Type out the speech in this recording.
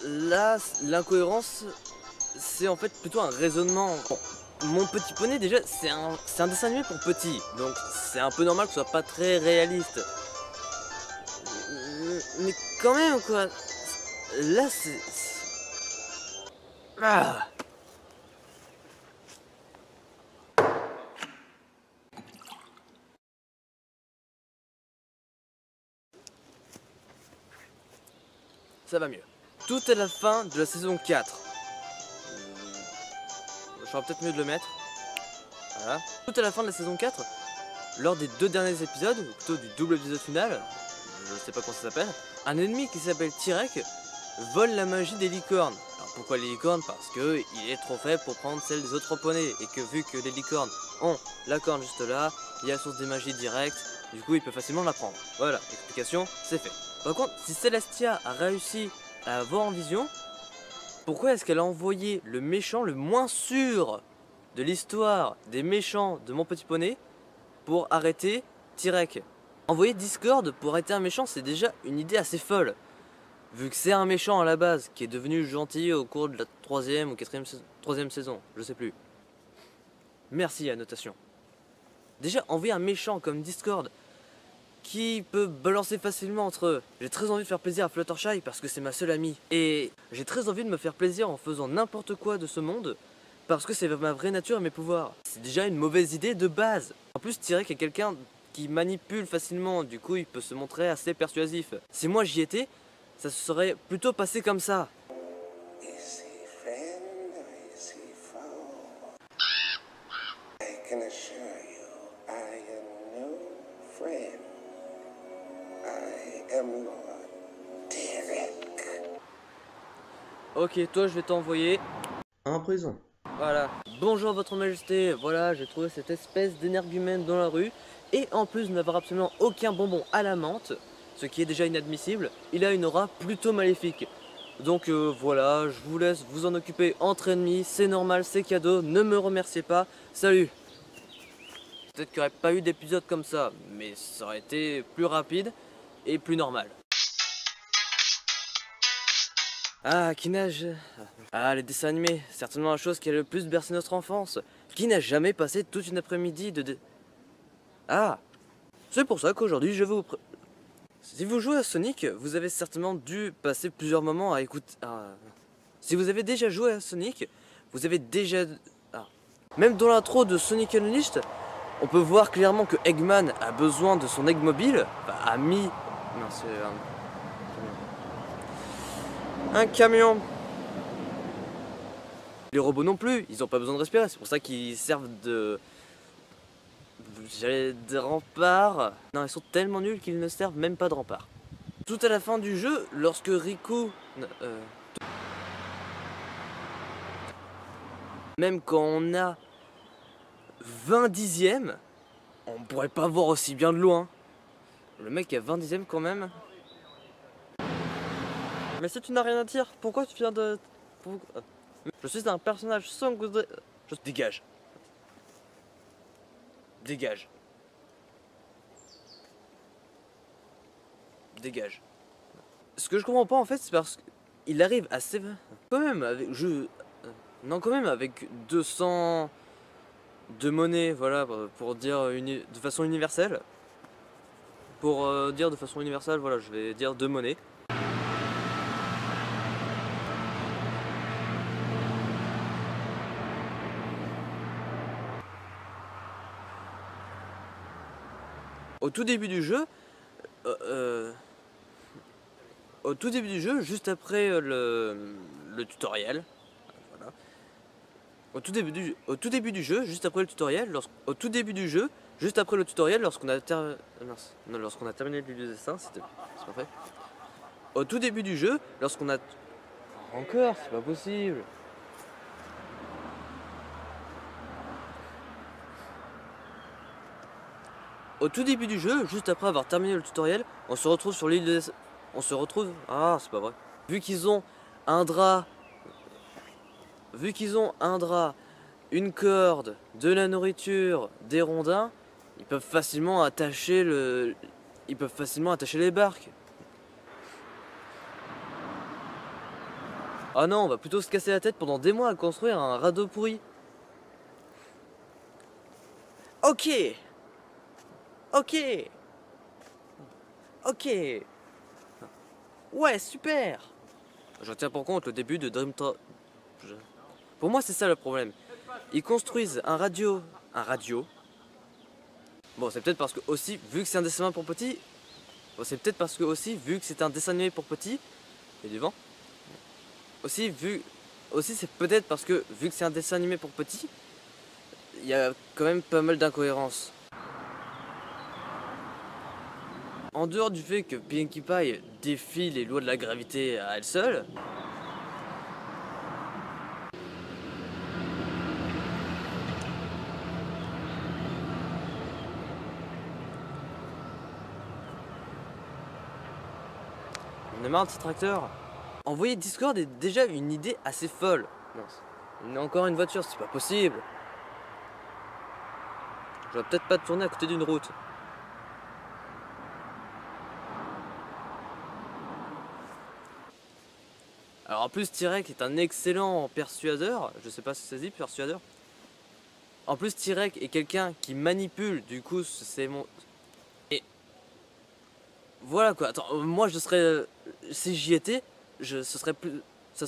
là, l'incohérence, c'est en fait plutôt un raisonnement. Bon, Mon Petit Poney, déjà, c'est un dessin animé pour petits, donc c'est un peu normal que ce soit pas très réaliste. Mais quand même, quoi. Là, Ah. Ça va mieux. Tout à la fin de la saison 4. Je ferais peut-être mieux de le mettre. Voilà. Tout à la fin de la saison 4, lors des 2 derniers épisodes, ou plutôt du double épisode final, je sais pas comment ça s'appelle, un ennemi qui s'appelle Tyrek vole la magie des licornes. Alors pourquoi les licornes? Parce que il est trop faible pour prendre celle des autres poneys, et que vu que les licornes ont la corne juste là, il y a la source des magies directe, du coup il peut facilement la prendre. Voilà, explication, c'est fait. Par contre, si Celestia a réussi à avoir en vision, pourquoi est-ce qu'elle a envoyé le méchant le moins sûr de l'histoire des méchants de Mon Petit Poney pour arrêter Tyrek? Envoyer Discord pour arrêter un méchant, c'est déjà une idée assez folle. Vu que c'est un méchant à la base, qui est devenu gentil au cours de la 3e ou 3e saison, je sais plus. Merci, annotation. Déjà, envoyer un méchant comme Discord, qui peut balancer facilement entre eux. J'ai très envie de faire plaisir à Fluttershy parce que c'est ma seule amie. Et j'ai très envie de me faire plaisir en faisant n'importe quoi de ce monde, parce que c'est ma vraie nature et mes pouvoirs. C'est déjà une mauvaise idée de base. En plus, Tyrek est quelqu'un qui manipule facilement, du coup il peut se montrer assez persuasif. Si moi j'y étais, ça se serait plutôt passé comme ça. Is he friend or is he foe? I can assure you, I am no friend. I am Lord Derek. Ok, toi je vais t'envoyer En prison. Voilà. Bonjour votre majesté, voilà, j'ai trouvé cette espèce d'énergumène dans la rue. Et en plus de n'avoir absolument aucun bonbon à la menthe, ce qui est déjà inadmissible, il a une aura plutôt maléfique. Donc voilà, je vous laisse vous en occuper entre ennemis, c'est normal, c'est cadeau, ne me remerciez pas, salut. Peut-être qu'il n'y aurait pas eu d'épisode comme ça, mais ça aurait été plus rapide et plus normal. Ah, qui nage. Ah, les dessins animés, certainement la chose qui a le plus bercé notre enfance. Qui n'a jamais passé toute une après-midi de... Ah, c'est pour ça qu'aujourd'hui je vais vous... Si vous jouez à Sonic, vous avez certainement dû passer plusieurs moments à écouter... Si vous avez déjà joué à Sonic, vous avez déjà... Même dans l'intro de Sonic Unleashed, on peut voir clairement que Eggman a besoin de son egg mobile, enfin, a mis... Non, c'est un camion. Les robots non plus, ils ont pas besoin de respirer, c'est pour ça qu'ils servent de... J'allais de rempart. Non, ils sont tellement nuls qu'ils ne servent même pas de rempart. Tout à la fin du jeu, lorsque Riku... Même quand on a 20 dixièmes, on pourrait pas voir aussi bien de loin. Le mec a 20 dixièmes quand même. Mais si tu n'as rien à dire, pourquoi tu viens de... Je suis un personnage sans goût de... Dégage. Dégage. Dégage. Ce que je comprends pas en fait, c'est parce qu'il arrive assez... Quand même, avec... Non, quand même, avec 200 de monnaie, voilà, pour dire de façon universelle. Pour dire de façon universelle, voilà, je vais dire 2 monnaies. Au tout début du jeu, juste après le tutoriel, voilà. Au tout début du jeu, juste après le tutoriel, lorsqu'on a terminé le dessin, c'est pas vrai. Au tout début du jeu, lorsqu'on a... Encore, c'est pas possible. Au tout début du jeu, juste après avoir terminé le tutoriel, on se retrouve sur l'île de... On se retrouve... Ah, c'est pas vrai. Vu qu'ils ont un drap... une corde, de la nourriture, des rondins, ils peuvent facilement attacher les barques. Ah non, on va plutôt se casser la tête pendant des mois à construire un radeau pourri. Ok. Ok. Ok. Ouais, super. Je tiens pour compte le début de Pour moi, c'est ça le problème. Ils construisent un radio. Un radio. Bon, c'est peut-être parce que aussi, vu que c'est un dessin animé pour petits. Bon, c'est peut-être parce que aussi, vu que c'est un dessin animé pour petits. Il y a du vent. Aussi, c'est peut-être parce que, vu que c'est un dessin animé pour petits, il y a quand même pas mal d'incohérences. En dehors du fait que Pinkie Pie défie les lois de la gravité à elle seule, on est marre de ce tracteur. Envoyer Discord est déjà une idée assez folle. Non, encore une voiture, c'est pas possible. Je vais peut-être pas tourner à côté d'une route. Alors en plus, Tyrek est un excellent persuadeur. Je sais pas si ça se dit persuadeur. En plus, Tyrek est quelqu'un qui manipule. Du coup, c'est mon. Et voilà quoi. Attends, moi je serais. Si j'y étais, ce serait plus. Ça